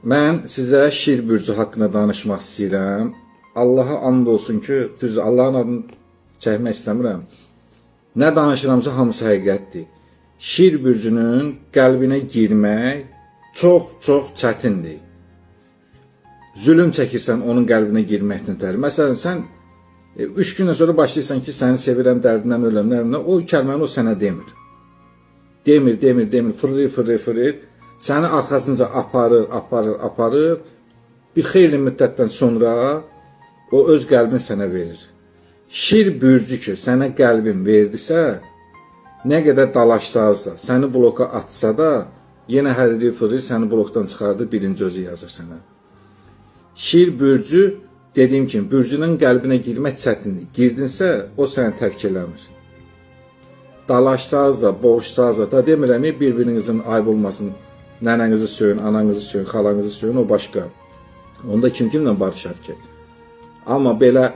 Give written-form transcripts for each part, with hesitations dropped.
Mən sizə şir bürcü haqqında danışmaq istəyirəm. Allaha and olsun ki, düz Allahın adını çəkmək istəmirəm. Nə danışıramsa hamısı həqiqətdir. Şir bürcünün qəlbinə girmək çox çətindir. Zülüm çəkirsən onun qəlbinə girməkdən ötəri. Məsələn, sən 3 gündən sonra başlayırsan ki, səni sevirəm, dərdindən öləm, o kəlməni o sənə demir. Demir, fırlayır. Səni arxasınca aparır. Bir xeyli müddətdən sonra o öz qəlbini sənə verir. Şir bürcü ki, sənə qəlbin verdisə, nə qədər dalaşsaz da, səni bloka atsa da, yenə hərliyir, fırlayır, səni blokdan çıxardır, birinci özü yazır sənə. Şir bürcü, dediyim kimi, bürcünün qəlbinə girmək çətindir. Girdinsə, o səni tərk eləmir. Dalaşsaz da, boğuşsaz da demirəm, bir-birinizin ayıb olmasın. Nənənizi söyün, ananızı söyün, xalanızı söyün, o başqa. Onda kimlə barışar ki? Amma belə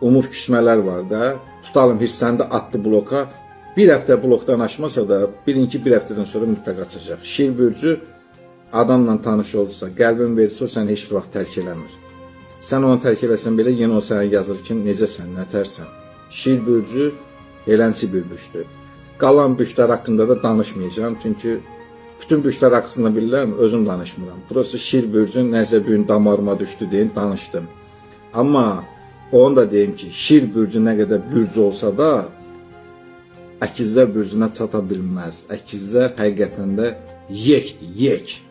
umuf küsmələr var da, tutalım hissəni də atdı bloka, bir həftə blokdan aşmasa da, bilin ki, bir həftədən sonra mütləq açacaq. Şir bürcü adamla tanış olursa, qəlbin verirsə, o səni heç vaxt tərk eləmir. Sən onu tərk eləsən belə, yenə o sənə yazır ki, necəsən, nətərsən. Şir bürcü elənçi bir bürcdür. Qalan bürclər haqqında da danışmayacağım, çünki bütün bürclər haqqında bilirəm, özüm danışmıram. Burası şir bürcü, nəsə bir gün damarıma düşdü deyin, danışdım. Amma onu da deyim ki, şir bürcü nə qədər bürcü olsa da, əkizlər bürcünə çata bilməz. Əkizlər həqiqətən də yekdir, yek.